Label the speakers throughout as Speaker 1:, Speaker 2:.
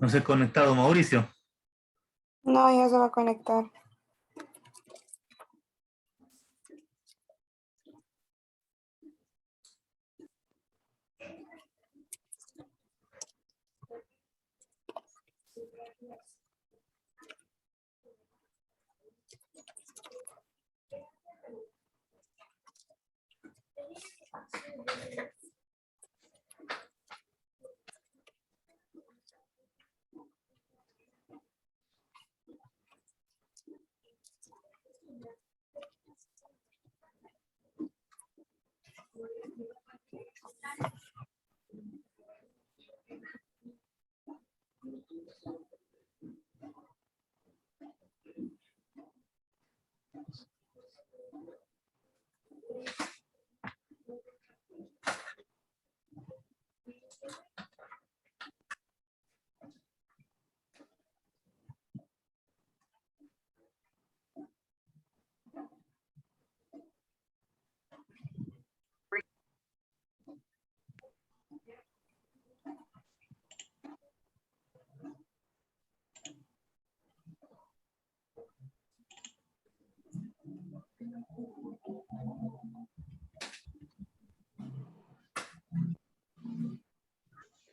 Speaker 1: No se ha conectado Mauricio.
Speaker 2: No, ya se va a conectar.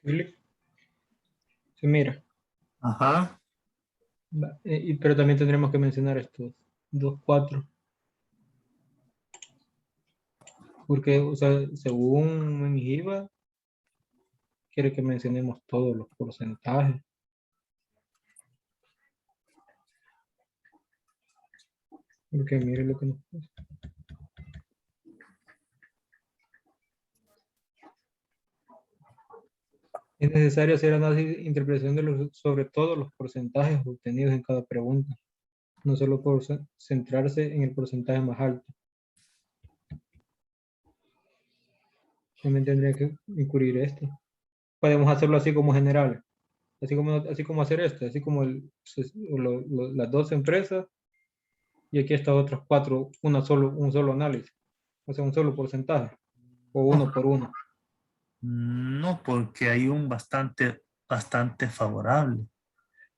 Speaker 3: Philip. Sí, mira.
Speaker 1: Ajá.
Speaker 3: Pero también tendremos que mencionar estos 2, 4. Porque, o sea, según Menjiva, quiere que mencionemos todos los porcentajes. Porque mire lo que nos pasa. Es necesario hacer análisis e interpretación sobre todos los porcentajes obtenidos en cada pregunta, no solo por centrarse en el porcentaje más alto. También tendría que incluir esto. Podemos hacerlo así como general, así como hacer esto, así como las 2 empresas y aquí estas otras 4, un solo análisis, o sea, un solo porcentaje, o uno por uno.
Speaker 1: No, porque hay un bastante favorable.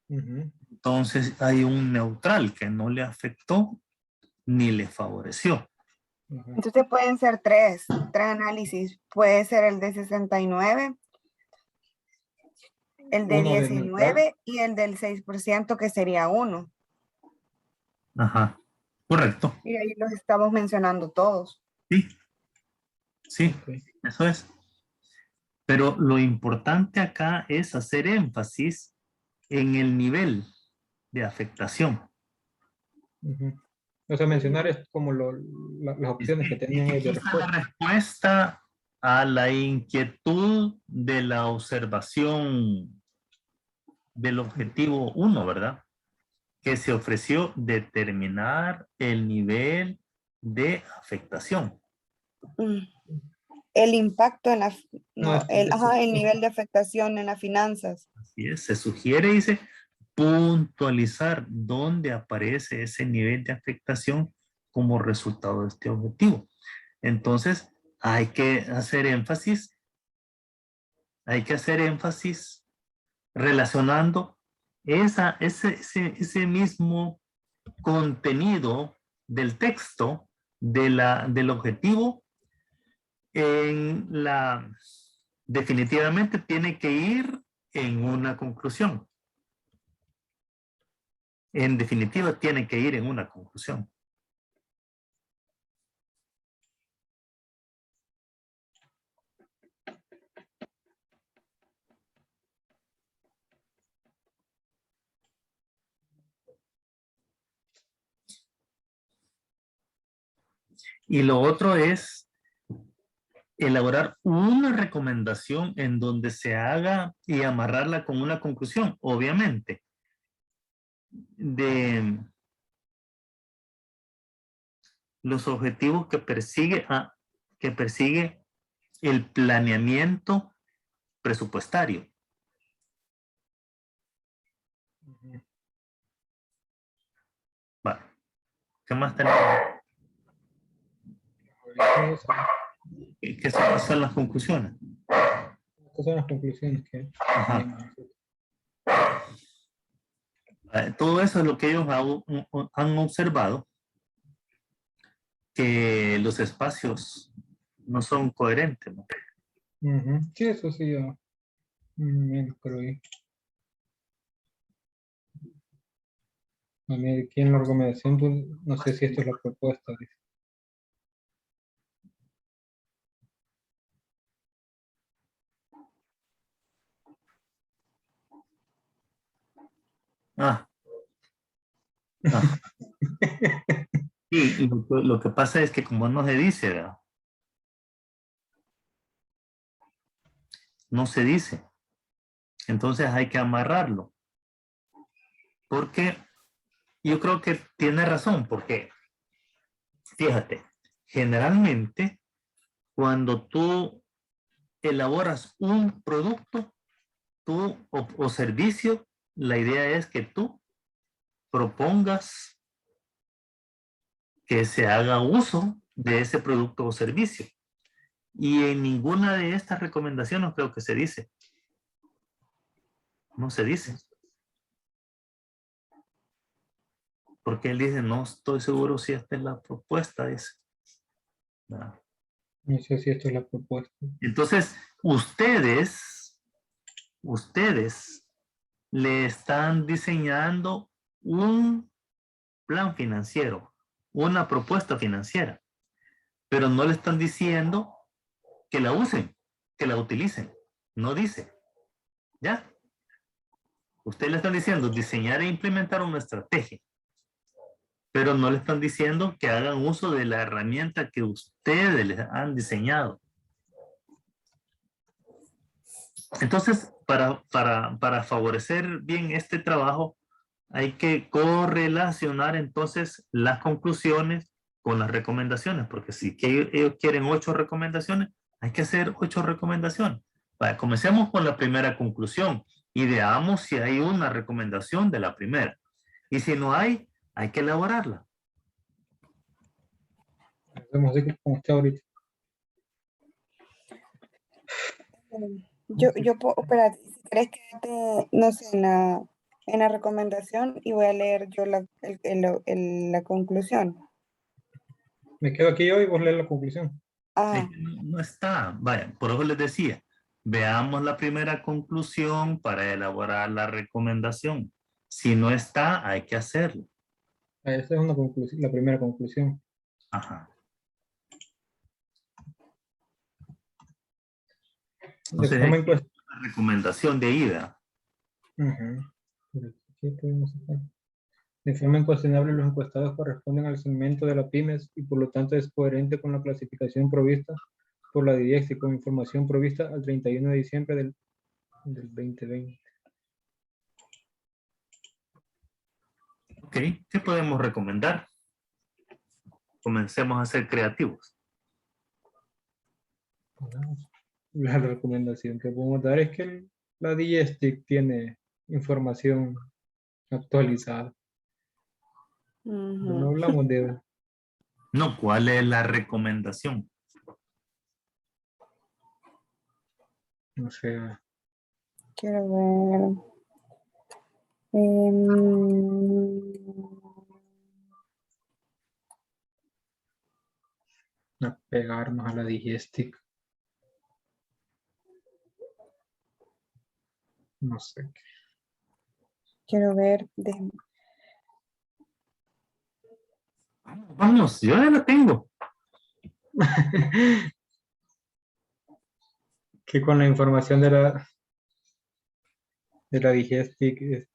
Speaker 3: Ujú.
Speaker 1: Entonces hay un neutral que no le afectó ni le favoreció.
Speaker 3: Ujú.
Speaker 2: Entonces pueden ser tres análisis. Puede ser el de 69, el de
Speaker 3: Uno de
Speaker 2: 19 y el del 6%, que sería 1.
Speaker 1: Ajá, correcto.
Speaker 2: Y ahí los estamos mencionando todos.
Speaker 1: Sí, sí,
Speaker 3: Ok.
Speaker 1: eso es. Pero lo importante acá es hacer énfasis en el nivel de afectación.
Speaker 3: Ujú. O sea, mencionar es como las opciones que tenían ellos de
Speaker 1: Esta es la
Speaker 3: respuesta.
Speaker 1: respuesta a la inquietud de la observación del objetivo 1, ¿verdad? Que se ofreció determinar el nivel de afectación.
Speaker 2: El impacto en la,
Speaker 3: No,
Speaker 2: el nivel de afectación en las finanzas.
Speaker 1: Así es, se sugiere, dice, puntualizar dónde aparece ese nivel de afectación como resultado de este objetivo. Entonces, hay que hacer énfasis relacionando ese mismo contenido del texto del objetivo definitivamente tiene que ir en una conclusión. En definitiva, tiene que ir en una conclusión. Y lo otro es elaborar una recomendación en donde se haga y amarrarla con una conclusión, obviamente, de los objetivos que persigue el planeamiento presupuestario. Vale. ¿Qué más tenemos? ¿Qué son las conclusiones?
Speaker 3: Estas son las conclusiones que
Speaker 1: Ajá.
Speaker 3: tenemos nosotros.
Speaker 1: Todo eso es lo que ellos han observado, que los espacios no son coherentes, ¿no?
Speaker 3: Ujú. Sí, eso sí, menos creo yo. A mí aquí en la recomendación, pues, no sé si esto es la propuesta. Dice.
Speaker 1: Ah, ah. Y lo que pasa es que como no se dice, ¿verdad? No se dice. Entonces hay que amarrarlo. Porque yo creo que tiene razón, porque fíjate, generalmente cuando tú elaboras un producto o servicio, la idea es que tú propongas que se haga uso de ese producto o servicio. Y en ninguna de estas recomendaciones creo que se dice. No se dice. Porque él dice, no estoy seguro si esta es la propuesta, dice. ¿Verdad?
Speaker 3: No sé si esto es la propuesta.
Speaker 1: Entonces, ustedes le están diseñando un plan financiero, una propuesta financiera, pero no le están diciendo que la usen, que la utilicen. No dice, ¿ya? Ustedes le están diciendo diseñar e implementar una estrategia, pero no le están diciendo que hagan uso de la herramienta que ustedes les han diseñado. Entonces, para favorecer bien este trabajo, hay que correlacionar entonces las conclusiones con las recomendaciones, porque si ellos quieren 8 recomendaciones, hay que hacer 8 recomendaciones. Vale, comencemos con la primera conclusión y veamos si hay una recomendación de la primera. Y si no hay que elaborarla.
Speaker 3: Hacemos así como está ahorita.
Speaker 2: Espera, si querés quédate, no sé, en la recomendación y voy a leer yo la conclusión.
Speaker 3: Me quedo aquí yo y vos lees la conclusión.
Speaker 2: Ah,
Speaker 1: No está. Vaya, por eso les decía, veamos la primera conclusión para elaborar la recomendación. Si no está, hay que hacerlo.
Speaker 3: Esa es una conclusión, la primera conclusión.
Speaker 1: Ajá.
Speaker 3: De
Speaker 1: Entonces,
Speaker 3: forma
Speaker 1: aquí
Speaker 3: encuesta.
Speaker 1: la recomendación de ida.
Speaker 3: De forma incuestionable, los encuestados corresponden al segmento de la pymes y por lo tanto es coherente con la clasificación provista por la DIEX y con información provista al 31 de diciembre del 2020.
Speaker 1: Ok, ¿qué podemos recomendar? Comencemos a ser creativos.
Speaker 3: La recomendación que podemos dar es que la DIEX tiene información actualizada. No
Speaker 2: ujú.
Speaker 3: hablamos de...
Speaker 1: No, ¿cuál es la recomendación?
Speaker 3: No sé,
Speaker 2: Quiero ver.
Speaker 3: apegarnos a la Digestic. No sé.
Speaker 2: Quiero ver.
Speaker 1: Vamos, yo ya la tengo.
Speaker 3: Que con la información de la Digestic,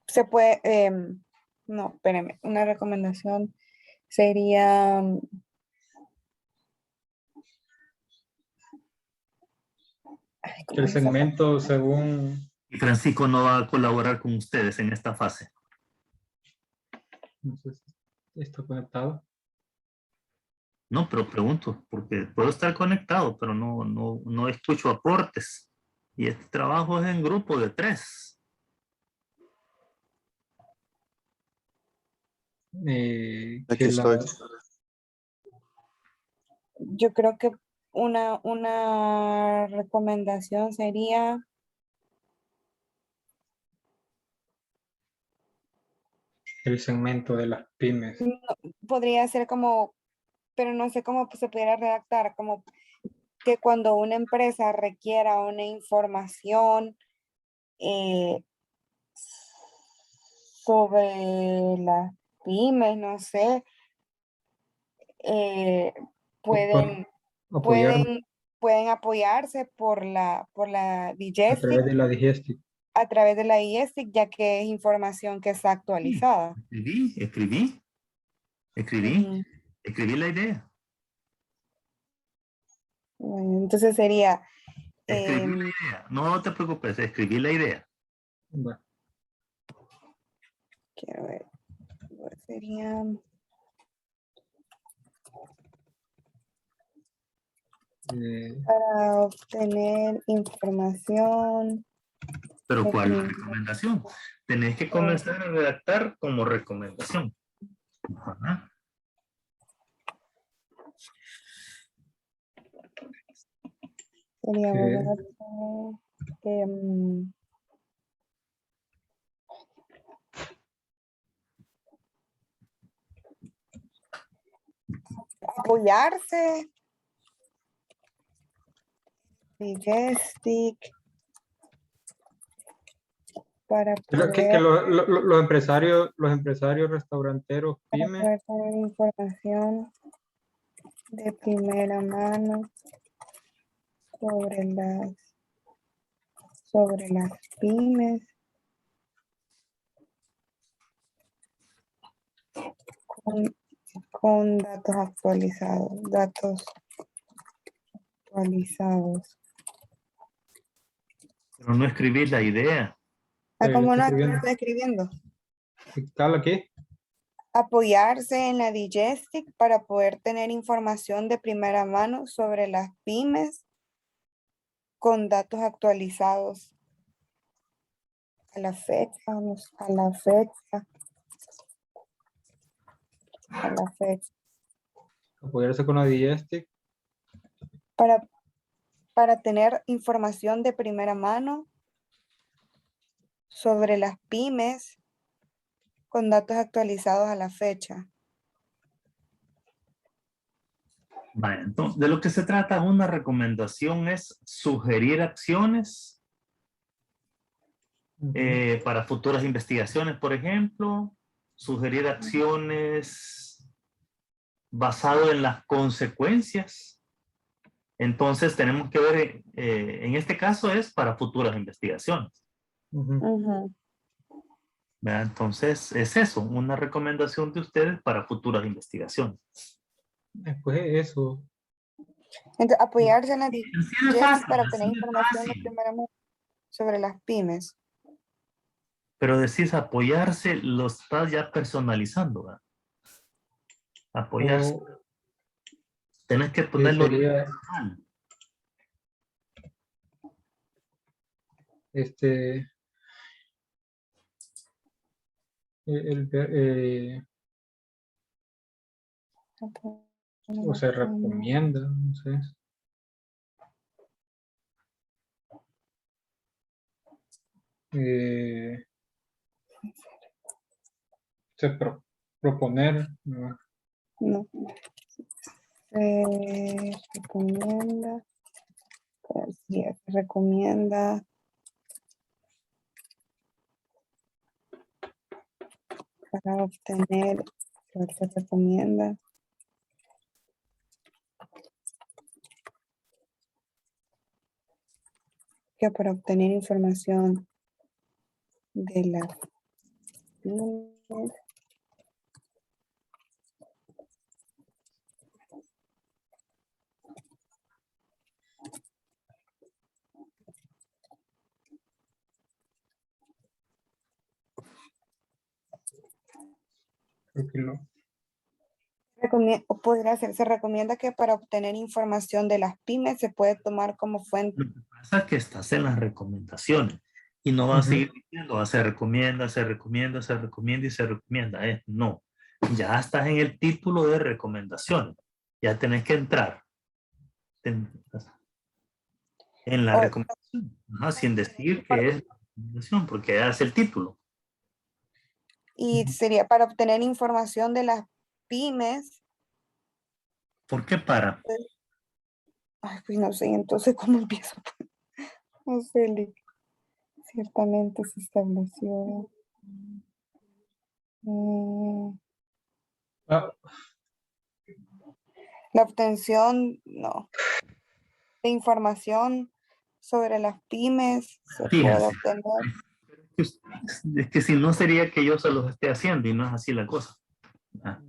Speaker 2: Se puede. No, espérame. Una recomendación sería. Ay, ¿cómo
Speaker 3: el
Speaker 2: es esa palabra?
Speaker 3: segmento según,
Speaker 1: Y Francisco no va a colaborar con ustedes en esta fase.
Speaker 3: no sé si está conectado.
Speaker 1: No, pero pregunto, porque puedo estar conectado, pero no escucho aportes. Y este trabajo es en grupo de 3.
Speaker 3: Que
Speaker 4: Aquí estoy.
Speaker 2: Yo creo que una recomendación sería
Speaker 3: el segmento de las pymes.
Speaker 2: No, podría ser como, pero no sé cómo se pudiera redactar, como que cuando una empresa requiera una información sobre las pymes, no sé, pueden,
Speaker 3: Apoyar
Speaker 2: pueden apoyarse por la
Speaker 3: a
Speaker 2: Digestic
Speaker 3: través de la Digestic.
Speaker 2: a través de la Digestic, ya que es información que está
Speaker 1: Sí,
Speaker 2: actualizada. Ujú.
Speaker 1: escribí la idea.
Speaker 2: Bueno, entonces sería,
Speaker 1: Escribí la
Speaker 2: em,
Speaker 1: idea. No te preocupes, escribí la idea.
Speaker 3: Bueno,
Speaker 2: quiero ver, sería para obtener información
Speaker 1: Pero
Speaker 2: de
Speaker 1: ¿cuál es la
Speaker 2: primer-
Speaker 1: recomendación? Tenés que comenzar a redactar como recomendación. Ajá.
Speaker 2: sería
Speaker 3: eh,
Speaker 2: em, apoyarse, Digestic, para
Speaker 3: que
Speaker 2: poder,
Speaker 3: los empresarios restauranteros
Speaker 2: para
Speaker 3: pymes
Speaker 2: poder tener información de primera mano sobre las pymes con, con datos actualizados.
Speaker 1: Pero no escribí la idea.
Speaker 2: Ah,
Speaker 3: lo
Speaker 2: ¿cómo
Speaker 3: está
Speaker 2: no? Aquí lo
Speaker 3: escribiendo.
Speaker 2: estoy escribiendo.
Speaker 3: ¿Tal aquí?
Speaker 2: Apoyarse en la Digestic para poder tener información de primera mano sobre las pymes con datos actualizados a la fecha, vamos, a la fecha.
Speaker 3: Apoyarse con la Digestic
Speaker 2: Para, para tener información de primera mano sobre las pymes con datos actualizados a la fecha.
Speaker 1: Vale, entonces, de lo que se trata una recomendación es sugerir acciones para futuras investigaciones, por ejemplo, sugerir acciones basado en las consecuencias. Entonces tenemos que ver, en este caso es para futuras investigaciones.
Speaker 2: Ujú.
Speaker 1: ¿Verdad? Entonces es eso, una recomendación de ustedes para futuras investigaciones.
Speaker 3: Después eso.
Speaker 2: Entonces, apoyarse en la
Speaker 1: Así de
Speaker 2: Digestic
Speaker 1: fácil,
Speaker 2: para
Speaker 1: así
Speaker 2: obtener
Speaker 1: de
Speaker 2: información de
Speaker 1: fácil.
Speaker 2: primera mano sobre las pymes.
Speaker 1: Pero decís apoyarse, lo estás ya personalizando, ¿verdad? Apoyarse.
Speaker 3: O
Speaker 1: Tenés que
Speaker 3: que
Speaker 1: ponerlo
Speaker 3: sería
Speaker 1: mal.
Speaker 3: este o se recomienda, no sé. Eh, proponer, ¿no?
Speaker 2: No. Se recomienda, sí, se recomienda para obtener, se recomienda que para obtener información de las pymes,
Speaker 3: Creo que lo,
Speaker 2: o podría ser, se recomienda que para obtener información de las pymes se puede tomar como fuente.
Speaker 1: Lo que pasa es que estás en las recomendaciones y no vas a seguir diciendo, se recomienda, se recomienda, se recomienda y se recomienda. No, ya estás en el título de recomendaciones. Ya tenés que entrar en la
Speaker 2: O,
Speaker 1: recomendación, sin decir que es la recomendación, porque ya es el título.
Speaker 2: Y sería para obtener información de las pymes.
Speaker 1: ¿Por qué para?
Speaker 2: Ay, pues no sé, entonces, ¿cómo empiezo? No sé, ciertamente se estableció.
Speaker 3: Ah,
Speaker 2: La obtención, no, de información sobre las pymes se puede
Speaker 1: Fíjense,
Speaker 2: obtener.
Speaker 1: es que si no sería que yo se los esté haciendo y no es así la cosa. Ah,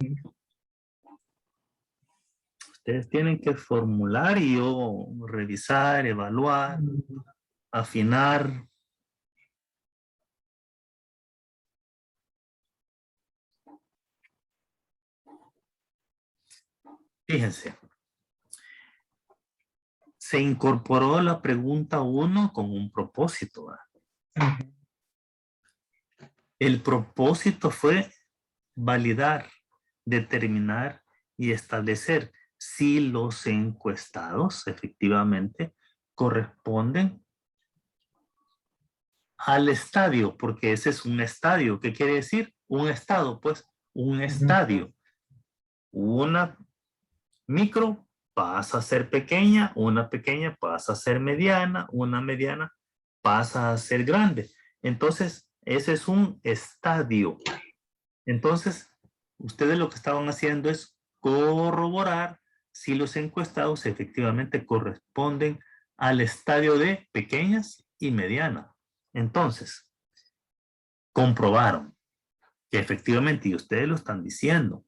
Speaker 1: ustedes tienen que formular y yo revisar, evaluar, afinar. Fíjense, se incorporó la pregunta 1 con un propósito, ¿verdad? El propósito fue validar, determinar y establecer si los encuestados efectivamente corresponden al estadio, porque ese es un estadio. ¿Qué quiere decir? Un estado, pues, un estadio. Una micro pasa a ser pequeña, una pequeña pasa a ser mediana, una mediana pasa a ser grande. Entonces, ese es un estadio. Entonces, ustedes lo que estaban haciendo es corroborar si los encuestados efectivamente corresponden al estadio de pequeñas y medianas. Entonces, comprobaron que efectivamente, y ustedes lo están diciendo.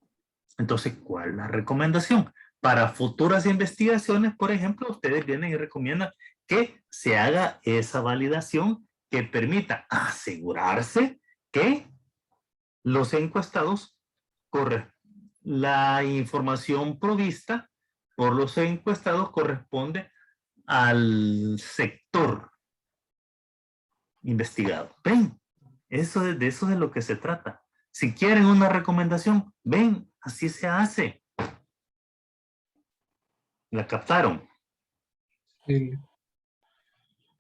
Speaker 1: Entonces, ¿cuál es la recomendación? Para futuras investigaciones, por ejemplo, ustedes vienen y recomiendan que se haga esa validación que permita asegurarse que los encuestados la información provista por los encuestados corresponde al sector investigado. ¿Ven? De eso es de lo que se trata. Si quieren una recomendación, ven, así se hace. ¿La captaron?
Speaker 3: sí.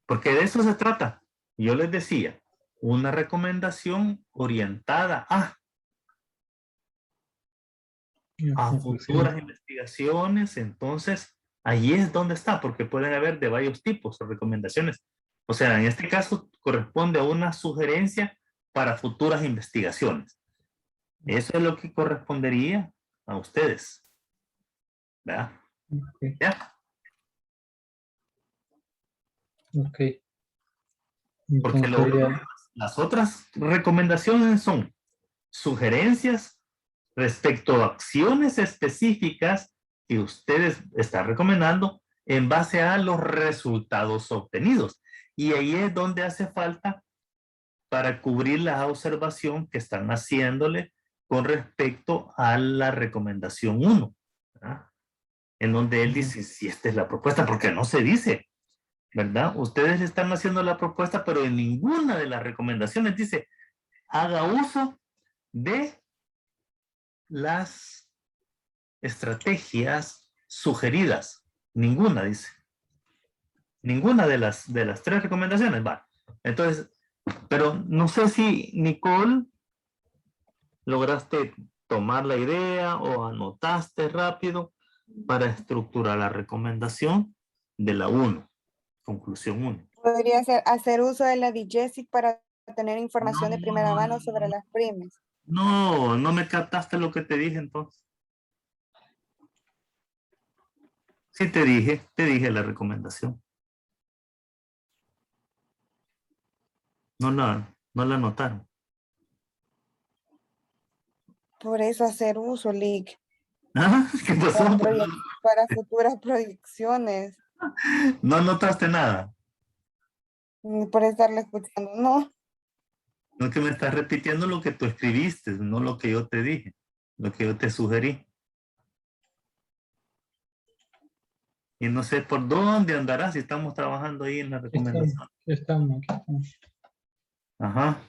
Speaker 1: Porque de eso se trata. Yo les decía, una recomendación orientada a futuras investigaciones, entonces allí es donde está, porque pueden haber de varios tipos de recomendaciones. O sea, en este caso corresponde a una sugerencia para futuras investigaciones. Eso es lo que correspondería a ustedes. ¿Verdad?
Speaker 3: Ok.
Speaker 1: ¿Ya?
Speaker 3: Ok.
Speaker 1: Porque
Speaker 3: Entonces ya.
Speaker 1: las otras recomendaciones son sugerencias respecto a acciones específicas que ustedes están recomendando en base a los resultados obtenidos. Y ahí es donde hace falta para cubrir la observación que están haciéndole con respecto a la recomendación 1, ¿verdad? En donde él dice, si esta es la propuesta, porque no se dice, ¿verdad? Ustedes están haciendo la propuesta, pero en ninguna de las recomendaciones dice, haga uso de las estrategias sugeridas. Ninguna, dice. Ninguna de las 3 recomendaciones va. Entonces, pero no sé si Nicole lograste tomar la idea o anotaste rápido para estructurar la recomendación de la 1, conclusión 1.
Speaker 2: Podría ser hacer uso de la DIGESIC para tener información de primera
Speaker 1: No,
Speaker 2: mano sobre las pymes.
Speaker 1: no me captaste lo que te dije entonces. Sí te dije la recomendación. No la notaron.
Speaker 2: Por eso hacer uso, Lick,
Speaker 1: ¿Ah? ¿Qué pasó?
Speaker 2: para futuras proyecciones.
Speaker 1: No notaste nada.
Speaker 2: Por estarle escuchando. No,
Speaker 1: No es que me estás repitiendo lo que tú escribiste, no lo que yo te dije, lo que yo te sugerí. Y no sé por dónde andarás si estamos trabajando ahí en la recomendación.
Speaker 3: Estamos.
Speaker 1: Ajá.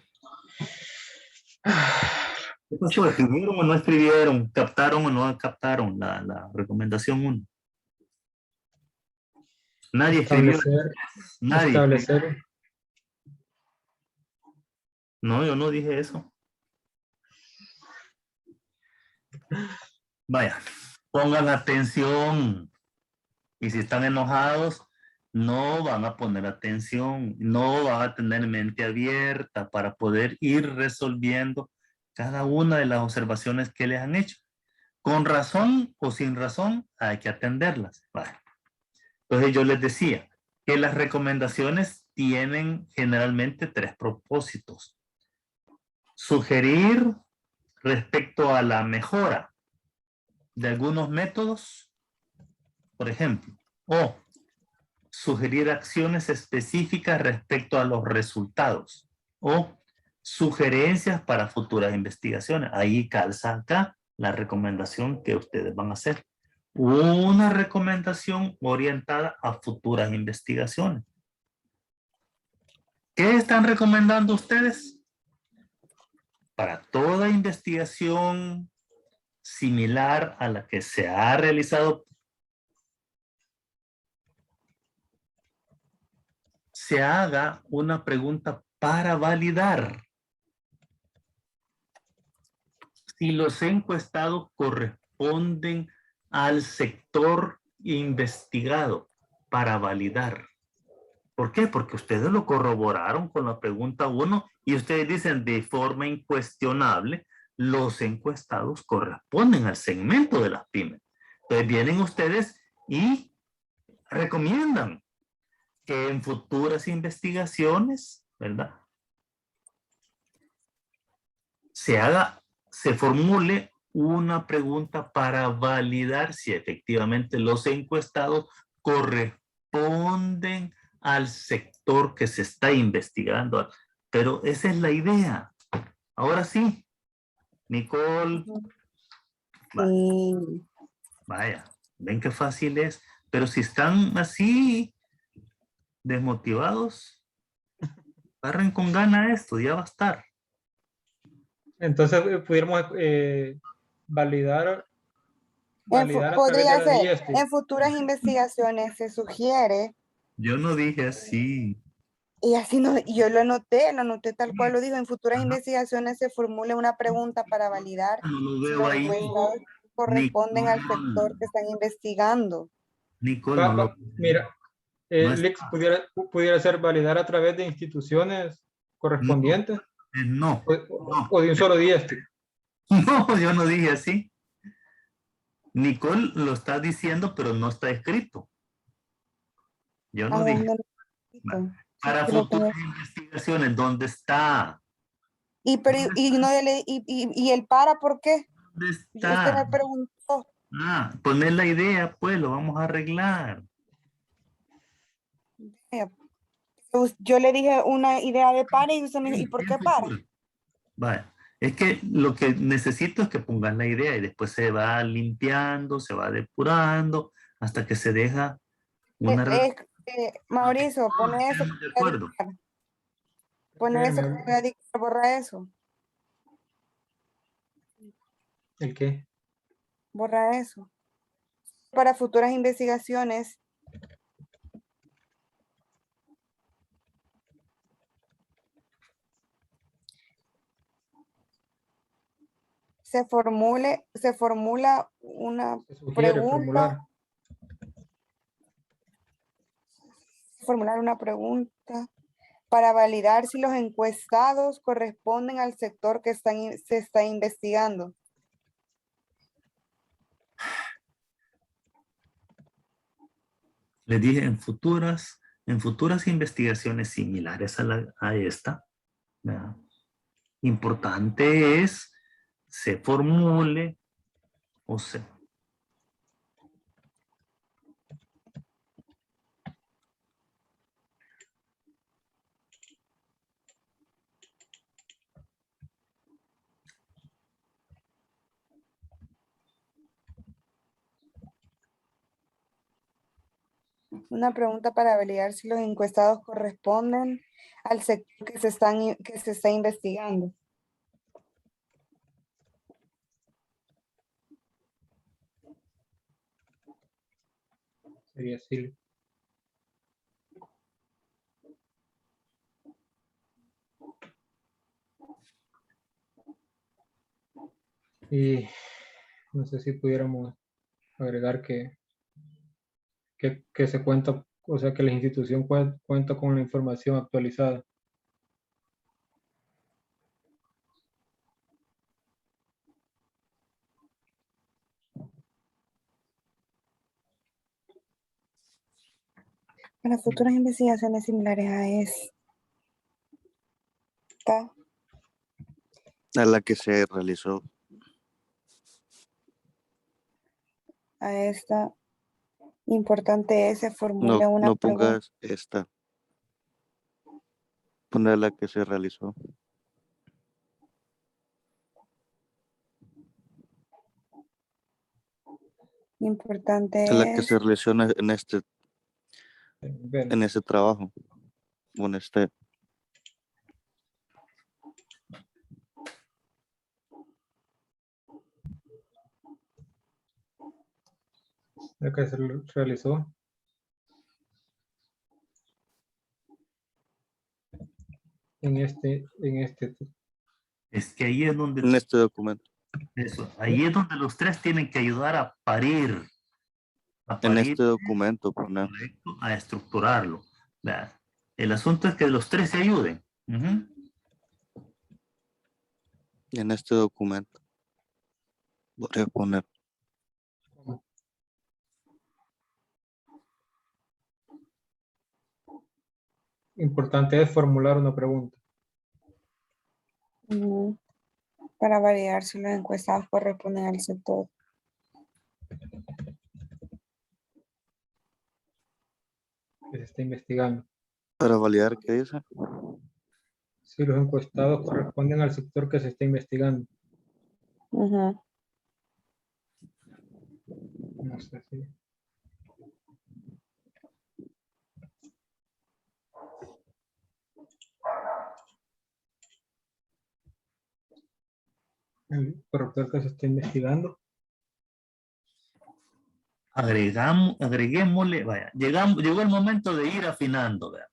Speaker 1: ¿Qué pasó? ¿Escribieron o no escribieron? ¿Captaron o no captaron la recomendación 1? Nadie escribió. Nadie.
Speaker 3: Establecer.
Speaker 1: No, yo no dije eso. Vaya, pongan atención. Y si están enojados, no van a poner atención, no van a tener mente abierta para poder ir resolviendo cada una de las observaciones que les han hecho. Con razón o sin razón, hay que atenderlas. Vale. Entonces yo les decía que las recomendaciones tienen generalmente 3 propósitos. Sugerir respecto a la mejora de algunos métodos, por ejemplo, o sugerir acciones específicas respecto a los resultados o sugerencias para futuras investigaciones. Ahí calza acá la recomendación que ustedes van a hacer. Una recomendación orientada a futuras investigaciones. ¿Qué están recomendando ustedes? Para toda investigación similar a la que se ha realizado, se haga una pregunta para validar si los encuestados corresponden al sector investigado para validar. ¿Por qué? Porque ustedes lo corroboraron con la pregunta 1 y ustedes dicen de forma incuestionable, los encuestados corresponden al segmento de las pymes. Entonces vienen ustedes y recomiendan que en futuras investigaciones, ¿verdad? Se formule una pregunta para validar si efectivamente los encuestados corresponden al sector que se está investigando. Pero esa es la idea. Ahora sí, Nicole.
Speaker 2: Sí.
Speaker 1: Vaya, ven qué fácil es. Pero si están así desmotivados, agarren con gana esto, ya va a estar.
Speaker 3: Entonces, pudiéramos validar a través de
Speaker 2: Podría
Speaker 3: la
Speaker 2: ser,
Speaker 3: DIESTIC.
Speaker 2: en futuras investigaciones se sugiere,
Speaker 1: Yo no dije así.
Speaker 2: y así no, yo lo anoté tal cual lo dijo, en futuras
Speaker 1: Ajá.
Speaker 2: investigaciones se formule una pregunta para validar
Speaker 1: No lo
Speaker 2: si
Speaker 1: veo
Speaker 2: los
Speaker 1: ahí.
Speaker 2: encuestados corresponden al sector
Speaker 1: Nicole,
Speaker 2: que están investigando.
Speaker 1: Nicole, no lo
Speaker 3: Mira,
Speaker 1: no
Speaker 3: Lix,
Speaker 1: está.
Speaker 3: pudiera ser validar a través de instituciones
Speaker 1: No,
Speaker 3: correspondientes
Speaker 1: no, no,
Speaker 3: o de un solo DIESTIC.
Speaker 1: no, yo no dije así. Nicole lo está diciendo, pero no está escrito. Yo
Speaker 2: ¿A
Speaker 1: no dije.
Speaker 2: dónde
Speaker 1: Va.
Speaker 2: necesito? Sí,
Speaker 1: Para
Speaker 2: creo que
Speaker 1: futuras investigaciones, ¿dónde está?
Speaker 2: y el para, ¿por qué?
Speaker 1: ¿Dónde
Speaker 2: Usted
Speaker 1: está?
Speaker 2: me preguntó.
Speaker 1: Poner la idea, pues lo vamos a arreglar.
Speaker 2: Yo le dije una idea de para y usted me dijo, ¿y
Speaker 1: Sí,
Speaker 2: por
Speaker 1: en
Speaker 2: qué para?
Speaker 1: futuro. Vale. Es que lo que necesito es que pongas la idea y después se va limpiando, se va depurando hasta que se deja una redacción.
Speaker 2: Mauricio, pone eso que
Speaker 1: Estamos de
Speaker 2: voy a
Speaker 1: acuerdo.
Speaker 2: dictar. Pone eso que
Speaker 3: Espérame,
Speaker 2: voy a dictar, borra eso.
Speaker 3: ¿el qué?
Speaker 2: Borra eso. Para futuras investigaciones, se formula una
Speaker 3: Se sugiere
Speaker 2: pregunta,
Speaker 3: formular.
Speaker 2: formular una pregunta para validar si los encuestados corresponden al sector que se está investigando.
Speaker 1: Les dije en futuras investigaciones similares a esta, ¿verdad? Importante es se formule o se
Speaker 2: Una pregunta para validar si los encuestados corresponden al sector que se está investigando.
Speaker 3: Sería así. Y No sé si pudiéramos agregar que se cuenta, o sea, que la institución cuenta con la información actualizada.
Speaker 2: Para futuras investigaciones similares a esta,
Speaker 4: A la que se realizó.
Speaker 2: importante es se formule una
Speaker 4: No
Speaker 2: pregunta.
Speaker 4: pongas esta. Poner la que se realizó.
Speaker 2: Importante
Speaker 4: Es la que
Speaker 2: es
Speaker 4: se realizó en
Speaker 3: Bueno,
Speaker 4: ese trabajo. O en este.
Speaker 3: la que se realizó en este
Speaker 1: Es que ahí es
Speaker 4: En
Speaker 1: donde,
Speaker 4: este documento.
Speaker 1: ahí es donde los tres tienen que ayudar a parir
Speaker 4: En este documento poner.
Speaker 1: correcto, a estructurarlo. ¿Verdad? El asunto es que los tres se ayuden. Ujú.
Speaker 4: En este documento. Voy a poner.
Speaker 3: importante es formular una pregunta.
Speaker 2: para validar si los encuestados corresponden al sector.
Speaker 3: Que se está investigando.
Speaker 4: Para validar, ¿qué dice?
Speaker 3: Si los encuestados corresponden al sector que se está investigando.
Speaker 2: Ujú.
Speaker 3: No sé si. El sector que se está investigando.
Speaker 1: Agreguémosle, vaya, llegó el momento de ir afinando, ¿verdad?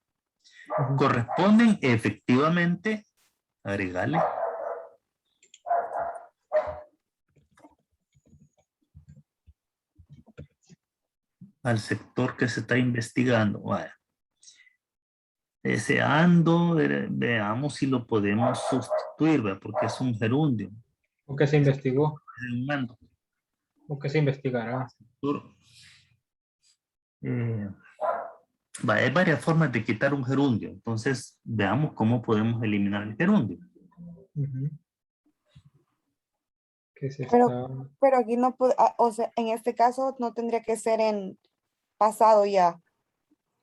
Speaker 3: Ujú.
Speaker 1: Corresponden efectivamente, agregarle, al sector que se está investigando. Vaya. Ese ando, veamos si lo podemos sustituir, ¿verdad? Porque es un gerundio.
Speaker 3: O que se investigó.
Speaker 1: Es un ando.
Speaker 3: O que se investigará.
Speaker 1: Hay varias formas de quitar un gerundio. Entonces, veamos cómo podemos eliminar el gerundio.
Speaker 3: Ujú. Que se
Speaker 2: Pero,
Speaker 3: está.
Speaker 2: pero aquí no puede, o sea, en este caso no tendría que ser en pasado ya,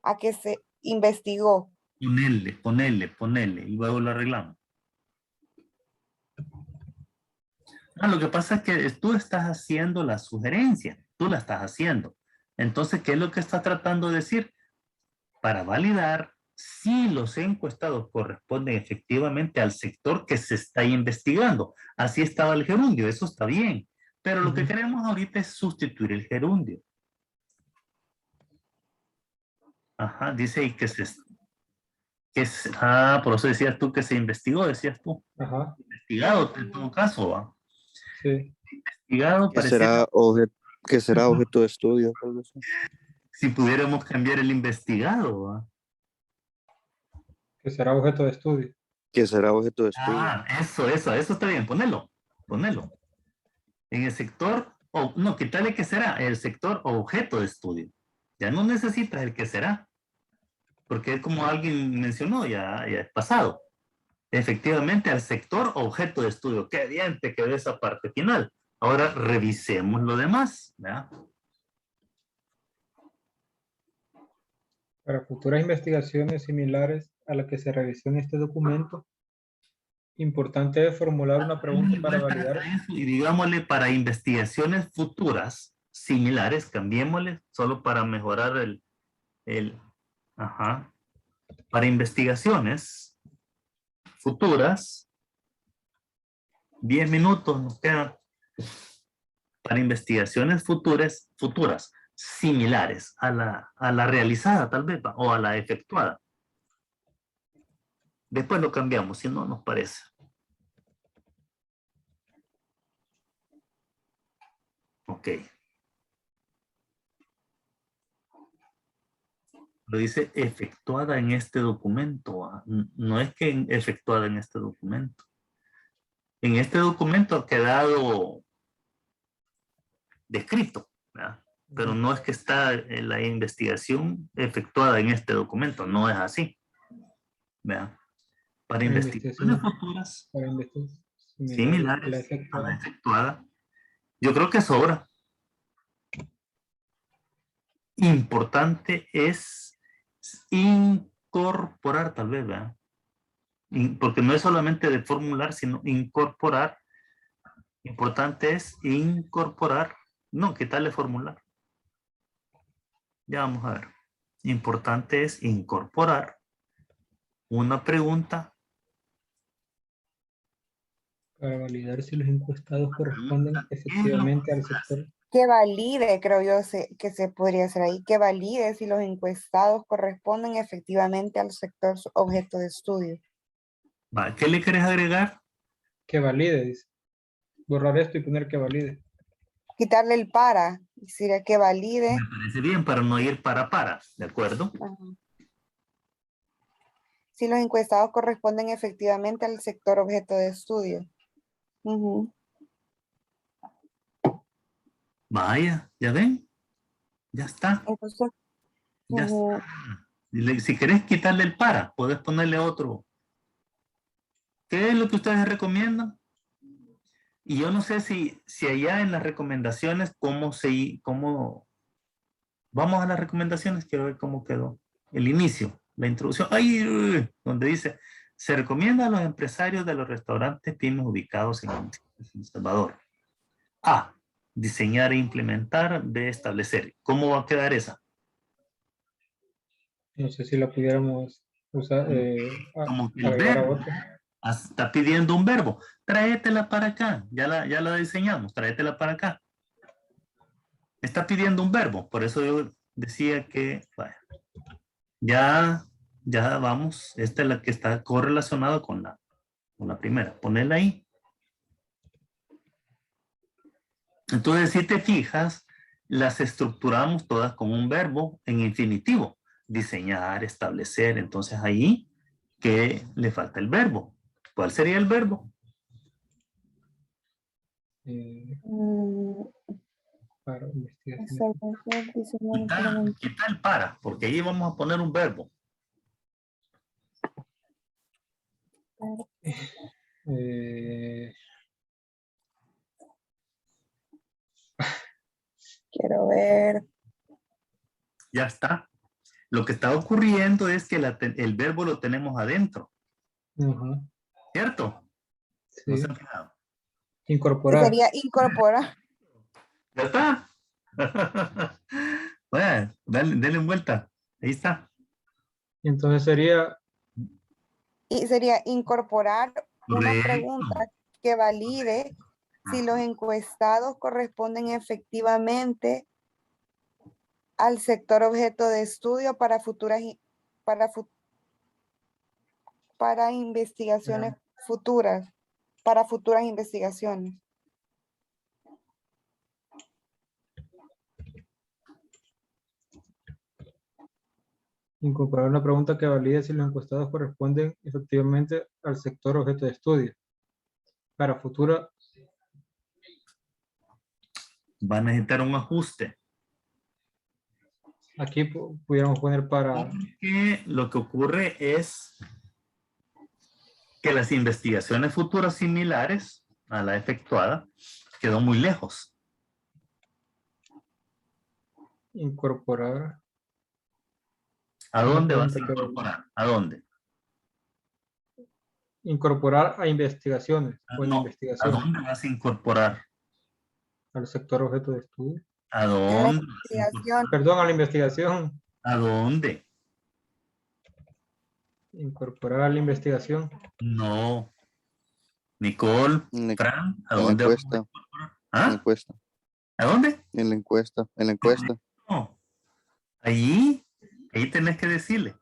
Speaker 2: a que se investigó.
Speaker 1: Ponerle, y luego lo arreglamos. Lo que pasa es que tú estás haciendo la sugerencia, tú la estás haciendo. Entonces, ¿qué es lo que está tratando de decir? Para validar si los encuestados corresponden efectivamente al sector que se está investigando. Así estaba el gerundio, eso está bien. Pero lo que
Speaker 3: Ujú.
Speaker 1: queremos ahorita es sustituir el gerundio. Ajá, dice ahí por eso decías tú que se investigó, decías tú.
Speaker 3: Ajá.
Speaker 1: Investigado, en todo caso, ¿va?
Speaker 3: Sí.
Speaker 1: Investigado
Speaker 4: Que
Speaker 1: pareciera,
Speaker 4: será objeto de estudio. Algo así.
Speaker 1: si pudiéramos cambiar el investigado, ¿va?
Speaker 3: Que será objeto de estudio.
Speaker 4: Que será objeto de estudio.
Speaker 1: Eso está bien, ponelo. En el sector, o no, quitarle que será el sector objeto de estudio. Ya no necesitas el que será, porque es como alguien mencionó, ya es pasado. Efectivamente, al sector objeto de estudio. Qué bien te quedó esa parte final. Ahora revisemos lo demás, ¿verdad?
Speaker 3: Para futuras investigaciones similares a la que se revisó en este documento, importante es formular una pregunta
Speaker 1: Démosle
Speaker 3: para
Speaker 1: vuelta
Speaker 3: validar.
Speaker 1: a eso y digámosle para investigaciones futuras similares, cambiémosle solo para mejorar ajá, para investigaciones futuras, 10 minutos nos quedan para investigaciones futuras similares a la realizada tal vez, o a la efectuada. Después lo cambiamos, si no nos parece. Ok. Lo dice efectuada en este documento. No es que efectuada en este documento. En este documento ha quedado descrito, ¿verdad? Pero no es que está en la investigación efectuada en este documento. No es así. ¿Verdad? Para
Speaker 3: La
Speaker 1: investigaciones
Speaker 3: investigación
Speaker 1: futuras
Speaker 3: para investigaciones similares a la
Speaker 1: similares a la
Speaker 3: efectuada.
Speaker 1: efectuada, yo creo que sobra. Importante es incorporar, tal vez, ¿verdad? Porque no es solamente de formular, sino incorporar. Importante es incorporar, no, quitarle formular. Ya vamos a ver. Importante es incorporar una pregunta.
Speaker 3: Para validar si los encuestados corresponden
Speaker 1: ¿Qué es lo
Speaker 3: efectivamente al
Speaker 1: que se hace?
Speaker 3: sector.
Speaker 2: Que valide, creo yo que se podría hacer ahí, que valide si los encuestados corresponden efectivamente al sector objeto de estudio.
Speaker 1: Va, ¿qué le querés agregar?
Speaker 3: Que valide, dice. Borrar esto y poner que valide.
Speaker 2: Quitarle el para, y sería que valide.
Speaker 1: Me parece bien para no ir para, ¿de acuerdo?
Speaker 2: Ajá. Si los encuestados corresponden efectivamente al sector objeto de estudio. Ujú.
Speaker 1: Vaya, ¿ya ven? Ya está,
Speaker 2: Entonces,
Speaker 1: ya
Speaker 2: ujú,
Speaker 1: está. Si querés quitarle el para, podés ponerle otro. ¿Qué es lo que ustedes recomiendan? Y yo no sé si allá en las recomendaciones, cómo, vamos a las recomendaciones, quiero ver cómo quedó. El inicio, la introducción, ¡ay! Donde dice, se recomienda a los empresarios de los restaurantes pymes ubicados en El Salvador. A, diseñar e implementar, B, establecer. ¿Cómo va a quedar esa?
Speaker 3: No sé si la pudiéramos usar,
Speaker 1: Como que el
Speaker 3: agregar a
Speaker 1: verbo.
Speaker 3: otra.
Speaker 1: Está pidiendo un verbo. Tráetela para acá. Ya la diseñamos. Tráetela para acá. Está pidiendo un verbo. Por eso yo decía que, vaya, ya vamos. Esta es la que está correlacionada con la primera. Ponela ahí. Entonces, si te fijas, las estructuramos todas con un verbo en infinitivo. Diseñar, establecer. Entonces ahí, ¿qué le falta el verbo? ¿Cuál sería el verbo?
Speaker 2: mm,
Speaker 3: Para investigación.
Speaker 2: establecer, diseñar, implementar.
Speaker 1: Quita el para, porque ahí vamos a poner un verbo.
Speaker 2: Quiero ver.
Speaker 1: Ya está. Lo que está ocurriendo es que el verbo lo tenemos adentro,
Speaker 3: Ajá,
Speaker 1: ¿cierto?
Speaker 3: sí.
Speaker 1: ¿No se han fijado?
Speaker 2: Que
Speaker 3: Incorporar.
Speaker 2: sería incorporar.
Speaker 1: Ya está. Bueno, denle vuelta. Ahí está.
Speaker 3: Y entonces sería
Speaker 2: Y sería incorporar una
Speaker 1: Correcto.
Speaker 2: pregunta que valide si los encuestados corresponden efectivamente al sector objeto de estudio para futuras para investigaciones futuras, para futuras investigaciones.
Speaker 3: incorporar una pregunta que valide si los encuestados corresponden efectivamente al sector objeto de estudio. Para futura,
Speaker 1: Va a necesitar un ajuste.
Speaker 3: aquí pudiéramos poner para
Speaker 1: Porque lo que ocurre es que las investigaciones futuras similares a la efectuada quedó muy lejos.
Speaker 3: incorporar
Speaker 1: ¿A
Speaker 3: una
Speaker 1: dónde vas a
Speaker 3: pregunta que
Speaker 1: incorporar? ¿A dónde?
Speaker 3: incorporar a investigaciones o en
Speaker 1: No. ¿A
Speaker 3: investigación
Speaker 1: dónde vas a incorporar?
Speaker 3: al sector objeto de estudio.
Speaker 1: ¿A
Speaker 2: En la
Speaker 1: dónde vas a
Speaker 2: investigación,
Speaker 1: incorporar?
Speaker 3: Perdón, a la investigación.
Speaker 1: ¿A dónde?
Speaker 3: Incorporar a la investigación.
Speaker 1: No. Nicole,
Speaker 4: En la,
Speaker 1: Fran, ¿a
Speaker 4: en la
Speaker 1: dónde vamos a
Speaker 4: encuesta,
Speaker 1: incorporar?
Speaker 4: en la
Speaker 1: ¿Ah?
Speaker 4: encuesta,
Speaker 1: ¿A dónde?
Speaker 4: en la encuesta.
Speaker 1: No. Ahí tenés que decirle.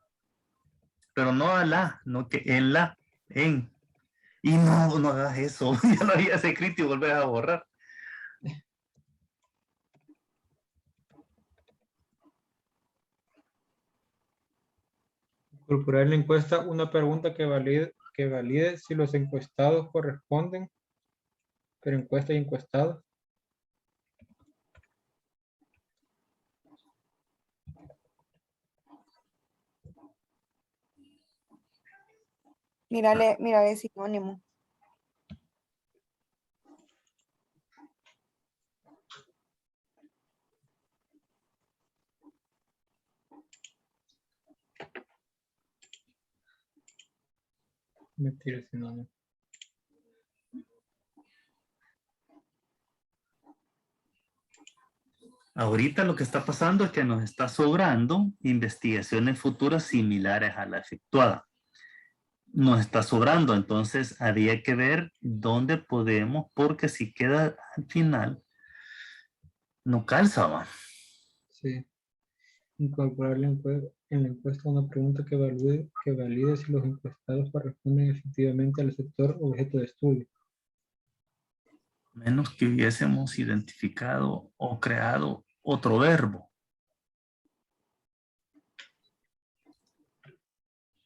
Speaker 1: Pero no a la, no que en la, en. Y no hagas eso. Ya lo habías escrito y volvés a borrar.
Speaker 3: Incorporar en la encuesta una pregunta que valide si los encuestados corresponden, pero encuesta y encuestado.
Speaker 2: Mírale sinónimo.
Speaker 3: Mentira, si no.
Speaker 1: Ahorita lo que está pasando es que nos está sobrando investigaciones futuras similares a la efectuada. Nos está sobrando, entonces habría que ver dónde podemos, porque si queda al final, no calza, ¿va?
Speaker 3: Sí. Incorporar en la encuesta una pregunta que valide si los encuestados corresponden efectivamente al sector objeto de estudio.
Speaker 1: Menos que hubiésemos identificado o creado otro verbo.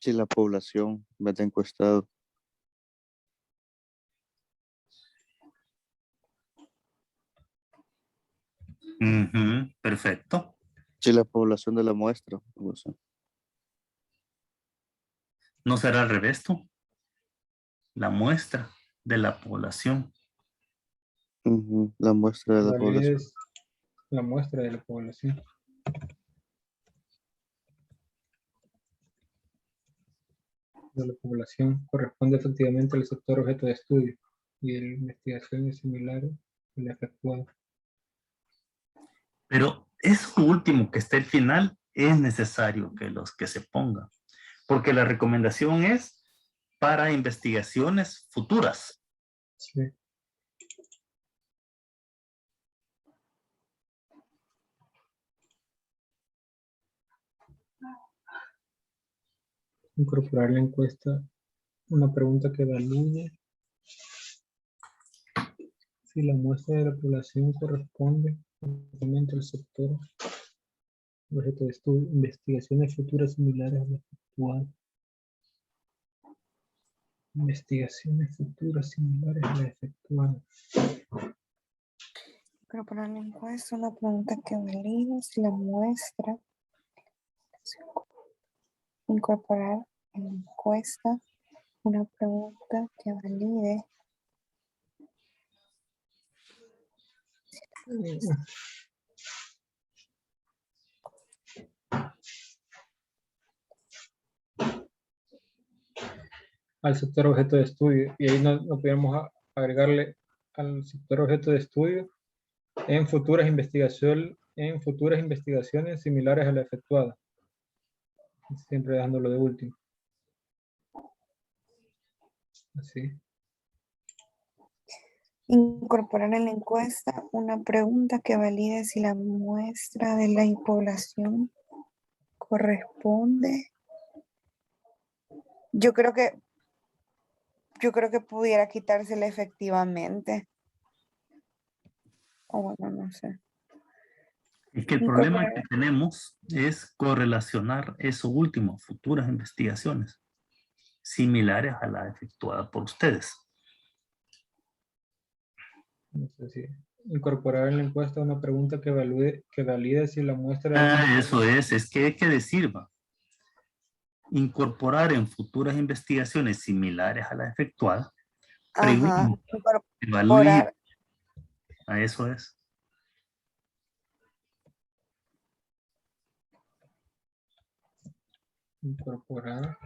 Speaker 4: Si la población en vez de encuestado.
Speaker 1: Ujú, perfecto.
Speaker 4: Si la población de la muestra. O sea,
Speaker 1: ¿No será al revés, tú? La muestra de la población.
Speaker 4: la muestra de la
Speaker 3: Valide
Speaker 4: población.
Speaker 3: la muestra de la población. De la población corresponde efectivamente al sector objeto de estudio y de investigaciones similares a la efectuada.
Speaker 1: Pero eso último que está al final es necesario que los que se pongan. Porque la recomendación es para investigaciones futuras.
Speaker 3: Sí. Incorporar la encuesta una pregunta que valide si la muestra de la población corresponde efectivamente al sector objeto de estudio, investigaciones futuras similares a la efectuada. Investigaciones futuras similares a la efectuada.
Speaker 2: Incorporar en la encuesta una pregunta que valide si la muestra. Incorporar en la encuesta una pregunta que valide.
Speaker 3: Al sector objeto de estudio, y ahí no podemos agregarle al sector objeto de estudio en futuras investigaciones similares a la efectuada, siempre dejándolo de último. Así.
Speaker 2: Incorporar en la encuesta una pregunta que valide si la muestra de la población corresponde. Yo creo que pudiera quitársela efectivamente. O bueno, no sé.
Speaker 1: Es que el problema que tenemos es correlacionar eso último, futuras investigaciones similares a la efectuada por ustedes.
Speaker 3: No sé si incorporar en la encuesta una pregunta que valide si la muestra
Speaker 1: Eso es que hay que decir, va. Incorporar en futuras investigaciones similares a la efectuada,
Speaker 2: Ajá.
Speaker 1: pregunta, evalúe,
Speaker 2: Incorporar.
Speaker 1: a eso es.
Speaker 3: incorporar.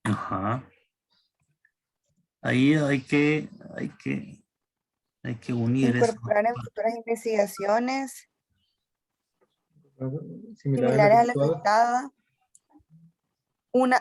Speaker 1: Ajá. Ahí hay que unir eso.
Speaker 2: Incorporar en futuras investigaciones
Speaker 3: Similares a la
Speaker 2: similares a la
Speaker 3: efectuada.
Speaker 2: afectada una